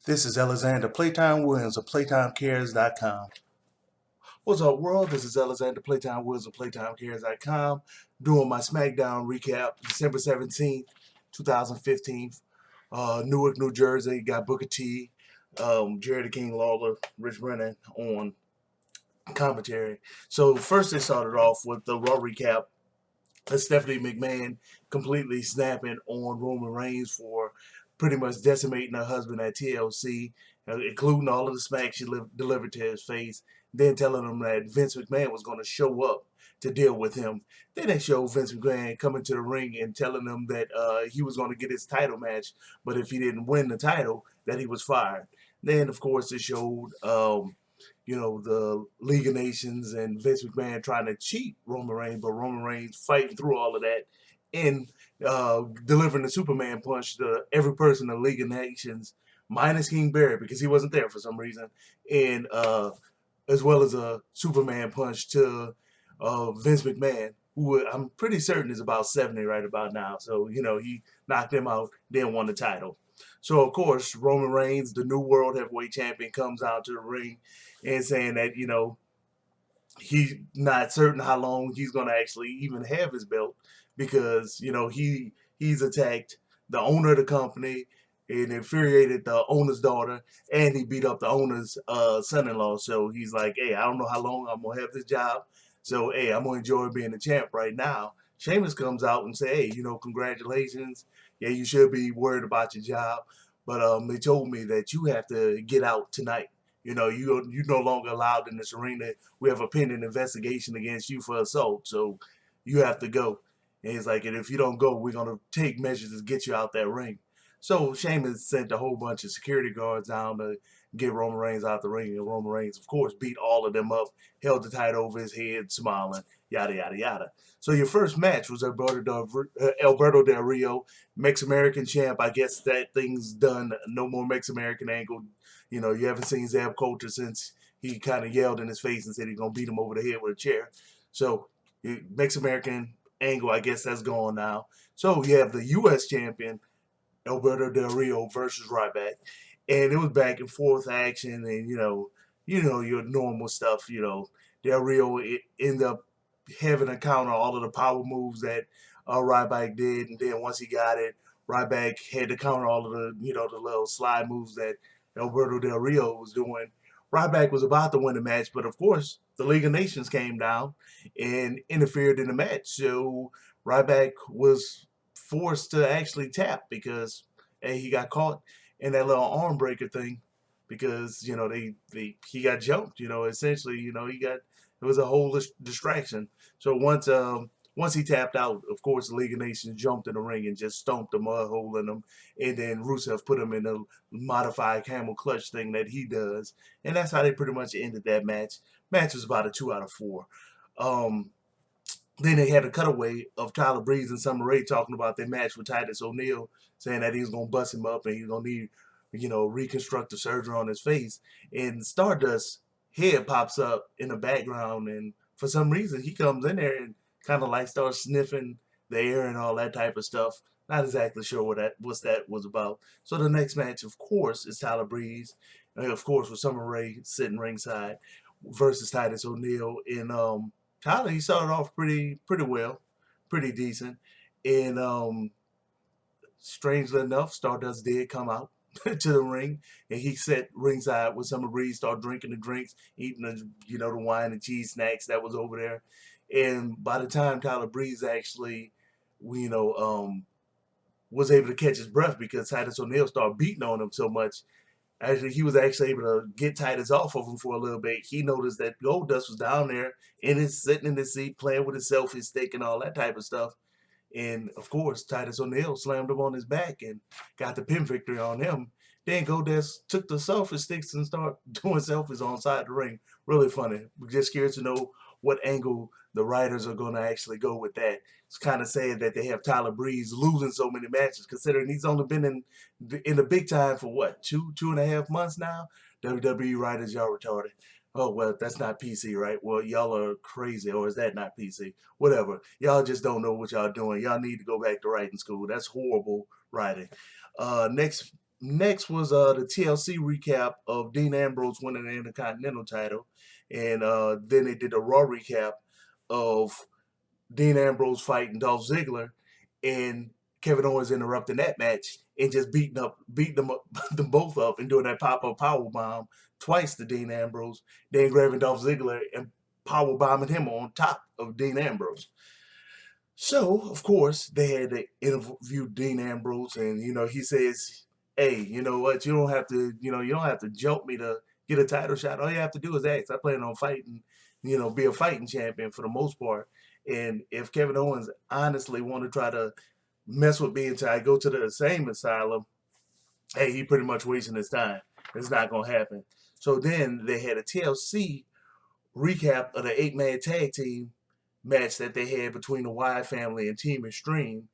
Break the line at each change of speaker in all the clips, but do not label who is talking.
This is Alexander Playtime Williams of PlayTimeCares.com. What's up, world? This is Alexander Playtime Williams of PlayTimeCares.com doing my SmackDown recap, December 17th, 2015. Newark, New Jersey. Got Booker T, Jerry the King Lawler, Rich Brennan on commentary. So first they started off with the Raw recap. Stephanie McMahon completely snapping on Roman Reigns for pretty much decimating her husband at TLC, including all of the smack she delivered to his face, then telling him that Vince McMahon was going to show up to deal with him. Then they showed Vince McMahon coming to the ring and telling him that he was going to get his title match, but if he didn't win the title, that he was fired. Then, of course, it showed the League of Nations and Vince McMahon trying to cheat Roman Reigns, but Roman Reigns fighting through all of that and delivering the Superman punch to every person in the League of Nations, minus King Barrett because he wasn't there for some reason, and as well as a Superman punch to Vince McMahon, who I'm pretty certain is about 70 right about now. So, he knocked him out, then won the title. So, of course, Roman Reigns, the new World Heavyweight Champion, comes out to the ring and saying that, he's not certain how long he's going to actually even have his belt because, he's attacked the owner of the company and infuriated the owner's daughter, and he beat up the owner's son-in-law. So he's like, hey, I don't know how long I'm going to have this job. So, hey, I'm going to enjoy being the champ right now. Sheamus comes out and say, hey, congratulations. Yeah, you should be worried about your job. But they told me that you have to get out tonight. You're no longer allowed in this arena. We have a pending investigation against you for assault, so you have to go. And he's like, and if you don't go, we're going to take measures to get you out that ring. So Sheamus sent a whole bunch of security guards down to get Roman Reigns out the ring. And Roman Reigns, of course, beat all of them up, held the title over his head, smiling, yada, yada, yada. So your first match was Alberto Del Rio, Mex-American champ. I guess that thing's done. No more Mex-American angle. You haven't seen Zab Coulter since he kind of yelled in his face and said he's going to beat him over the head with a chair. So Mex-American angle, I guess that's gone now. So you have the U.S. champion, Alberto Del Rio versus Ryback, and it was back and forth action, and your normal stuff. Del Rio ended up having to counter all of the power moves that Ryback did, and then once he got it, Ryback had to counter all of the the little slide moves that Alberto Del Rio was doing. Ryback was about to win the match, but of course the League of Nations came down and interfered in the match, so Ryback was forced to actually tap because he got caught in that little arm breaker thing because he got jumped. Essentially, it was a whole distraction. So once he tapped out, of course, the League of Nations jumped in the ring and just stomped the mud hole in him, and then Rusev put him in a modified camel clutch thing that he does, and that's how they pretty much ended that match. Match was about a 2 out of 4. Then they had a cutaway of Tyler Breeze and Summer Rae talking about their match with Titus ONeil, saying that he was going to bust him up and he's going to need, reconstructive surgery on his face. And Stardust head pops up in the background, and for some reason he comes in there and kind of like starts sniffing the air and all that type of stuff. Not exactly sure what that was about. So the next match, of course, is Tyler Breeze, and of course with Summer Rae sitting ringside versus Titus ONeil. And Tyler, he started off pretty well, pretty decent, and strangely enough, Stardust did come out to the ring, and he sat ringside with Summer Breeze, started drinking the drinks, eating the wine and cheese snacks that was over there, and by the time Tyler Breeze actually, was able to catch his breath because Titus ONeil started beating on him so much. Actually, he was actually able to get Titus off of him for a little bit. He noticed that Goldust was down there sitting in his seat, playing with his selfie stick and all that type of stuff. And of course, Titus ONeil slammed him on his back and got the pin victory on him. Then Goldust took the selfie sticks and started doing selfies on side the ring. Really funny. We're just curious to know what angle the writers are going to actually go with that. It's kind of sad that they have Tyler Breeze losing so many matches, considering he's only been in the big time for what, 2.5 months now. WWE writers, y'all retarded. Oh, well, that's not PC, right? Well, y'all are crazy, or is that not PC? Whatever. Y'all just don't know what y'all doing. Y'all need to go back to writing school. That's horrible writing. Next next was the TLC recap of Dean Ambrose winning the Intercontinental title, and then they did a Raw recap of Dean Ambrose fighting Dolph Ziggler, and Kevin Owens interrupting that match and just beating them up, them both up, and doing that pop-up power bomb twice to Dean Ambrose, then grabbing Dolph Ziggler and power bombing him on top of Dean Ambrose. So, of course, they had to interview Dean Ambrose, and he says, "Hey, you know what? You don't have to, you don't have to jump me to get a title shot. All you have to do is ask. I plan on fighting, be a fighting champion for the most part. And if Kevin Owens honestly want to try to mess with me until I go to the same asylum, hey, he pretty much wasting his time. It's not gonna happen." So then they had a TLC recap of the 8-man tag team match that they had between the Wyatt family and Team Extreme,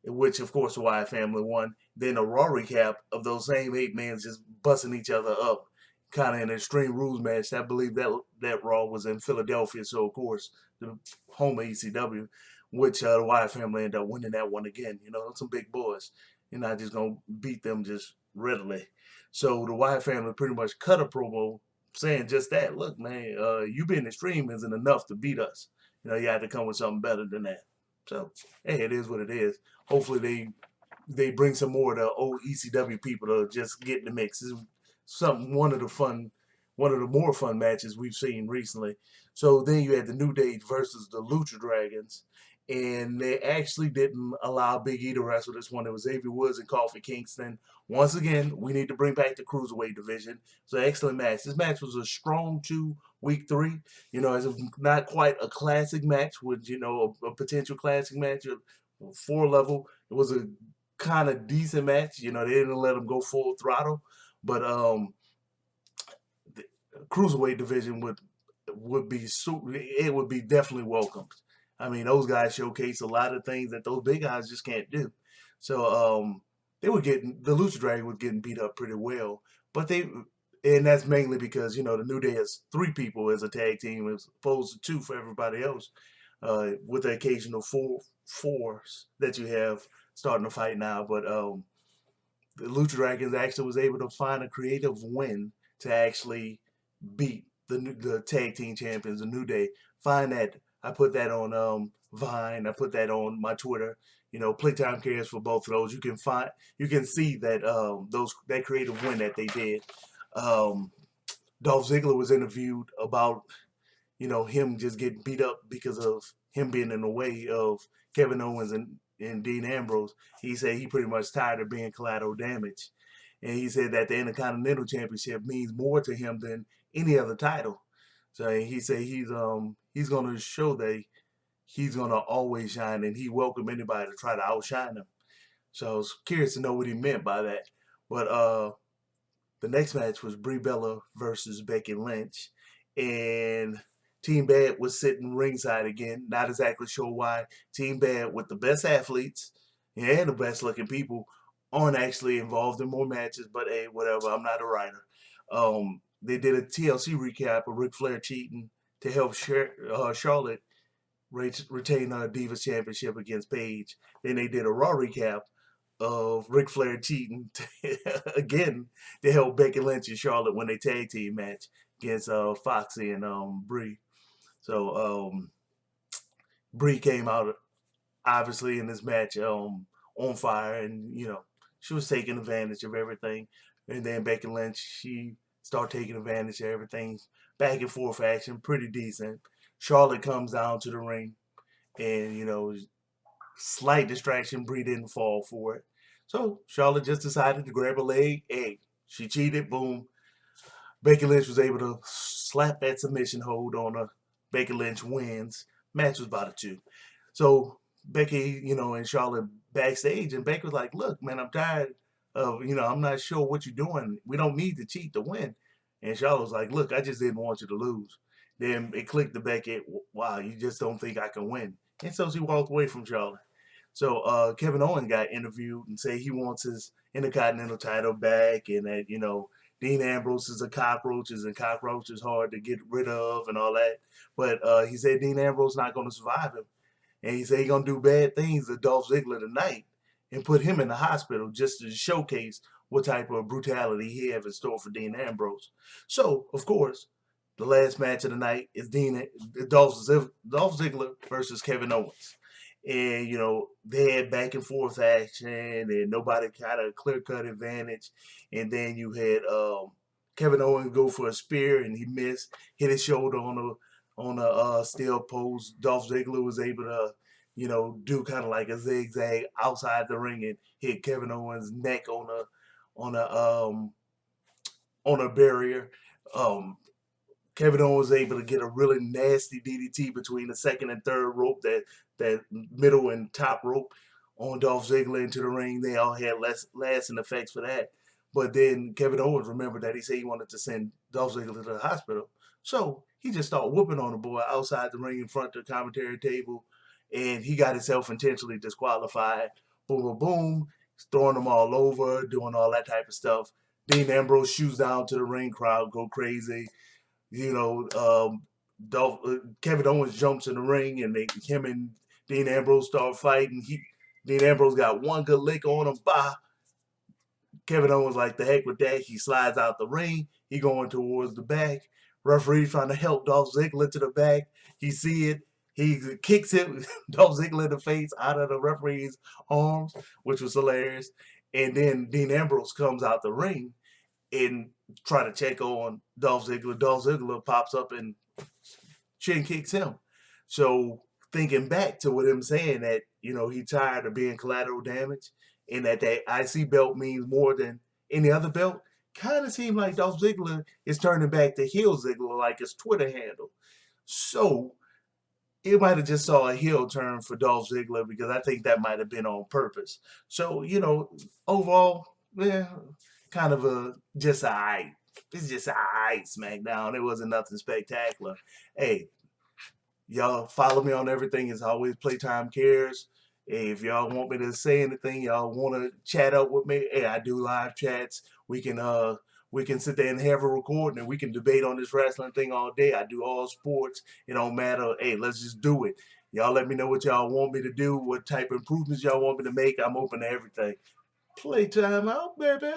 in which, of course, the Wyatt family won. Then a Raw recap of those same 8 men just busting each other up, kind of an Extreme Rules match. I believe that Raw was in Philadelphia, so, of course, the home of ECW, which the Wyatt family ended up winning that one again. Some big boys. You're not just going to beat them just readily. So the Wyatt family pretty much cut a promo saying just that. Look, man, you being Extreme isn't enough to beat us. You have to come with something better than that. So, hey, it is what it is. Hopefully they bring some more of the old ECW people to just get in the mix. It's one of the more fun matches we've seen recently. So then you had the New Day versus the Lucha Dragons, and they actually didn't allow Big E to wrestle this one. It was Xavier Woods and Kofi Kingston. Once again, we need to bring back the Cruiserweight division. So excellent match. This match was a strong 2 week 3. It's not quite a classic match with, a potential classic match at 4 level. It was a kind of decent match. They didn't let them go full throttle. But the Cruiserweight division would be definitely welcomed. I mean, those guys showcase a lot of things that those big guys just can't do. So the Lucha Dragon was getting beat up pretty well, and that's mainly because the New Day has 3 people as a tag team as opposed to 2 for everybody else, with the occasional fours that you have starting to fight now. But the Lucha Dragons actually was able to find a creative win to actually beat the tag team champions, the New Day. Find that. I put that on Vine. I put that on my Twitter. Playtime cares for both of those. You can see that that creative win that they did. Dolph Ziggler was interviewed about him just getting beat up because of him being in the way of Kevin Owens and Dean Ambrose. He said he pretty much tired of being collateral damage, and he said that the Intercontinental Championship means more to him than any other title. So he said he's going to show that he's going to always shine, and he welcome anybody to try to outshine him. So I was curious to know what he meant by that. But the next match was Brie Bella versus Becky Lynch, and Team Bad was sitting ringside again. Not exactly sure why. Team Bad, with the best athletes and the best looking people, aren't actually involved in more matches. But hey, whatever. I'm not a writer. They did a TLC recap of Ric Flair cheating to help Charlotte retain her Divas Championship against Paige. Then they did a Raw recap of Ric Flair cheating again to help Becky Lynch and Charlotte win a tag team match against Foxy and Brie. So Brie came out obviously in this match on fire, and she was taking advantage of everything. And then Becky Lynch, she started taking advantage of everything. Back and forth action, pretty decent. Charlotte comes down to the ring, and slight distraction. Brie didn't fall for it, so Charlotte just decided to grab a leg. Hey, she cheated. Boom. Becky Lynch was able to slap that submission hold on her. Becky Lynch wins. Match was about a 2. So Becky, and Charlotte backstage, and Becky was like, "Look, man, I'm tired of, I'm not sure what you're doing. We don't need to cheat to win." And Charlotte was like, "Look, I just didn't want you to lose." Then it clicked to Becky, "Wow, you just don't think I can win." And so she walked away from Charlotte. So Kevin Owens got interviewed and said he wants his Intercontinental title back, and that Dean Ambrose is a cockroach, and cockroach is hard to get rid of and all that. But he said Dean Ambrose not going to survive him, and he said he's going to do bad things to Dolph Ziggler tonight and put him in the hospital just to showcase what type of brutality he have in store for Dean Ambrose. So, of course, the last match of the night is Dolph Ziggler versus Kevin Owens. And, they had back and forth action and nobody got a clear-cut advantage. And then you had Kevin Owens go for a spear and he missed, hit his shoulder on a steel post. Dolph Ziggler was able to, do kind of like a zigzag outside the ring and hit Kevin Owens' neck on a on a barrier. Kevin Owens was able to get a really nasty DDT between the second and third rope, that middle and top rope on Dolph Ziggler into the ring. They all had lasting effects for that. But then Kevin Owens remembered that he said he wanted to send Dolph Ziggler to the hospital. So he just started whooping on the boy outside the ring in front of the commentary table, and he got himself intentionally disqualified. Boom, boom, boom. He's throwing them all over, doing all that type of stuff. Dean Ambrose shoots down to the ring, crowd go crazy. Kevin Owens jumps in the ring, and him and Dean Ambrose start fighting. Dean Ambrose got one good lick on him. Bah! Kevin Owens like, the heck with that. He slides out the ring. He going towards the back. Referee's trying to help Dolph Ziggler to the back. He see it. He kicks him, Dolph Ziggler in the face out of the referee's arms, which was hilarious. And then Dean Ambrose comes out the ring and try to check on Dolph Ziggler. Dolph Ziggler pops up and chin kicks him. So thinking back to what him saying that, he tired of being collateral damage and that IC belt means more than any other belt, kind of seemed like Dolph Ziggler is turning back to heel Ziggler like his Twitter handle. So it might have just saw a heel turn for Dolph Ziggler because I think that might have been on purpose. So, overall, kind of just a aight. It's just a aight SmackDown. It wasn't nothing spectacular. Hey, y'all follow me on everything. It's always Playtime Cares. Hey, if y'all want me to say anything, y'all want to chat up with me, hey, I do live chats. We can sit there and have a recording and we can debate on this wrestling thing all day. I do all sports. It don't matter. Hey, let's just do it. Y'all let me know what y'all want me to do, what type of improvements y'all want me to make. I'm open to everything. Playtime out, baby.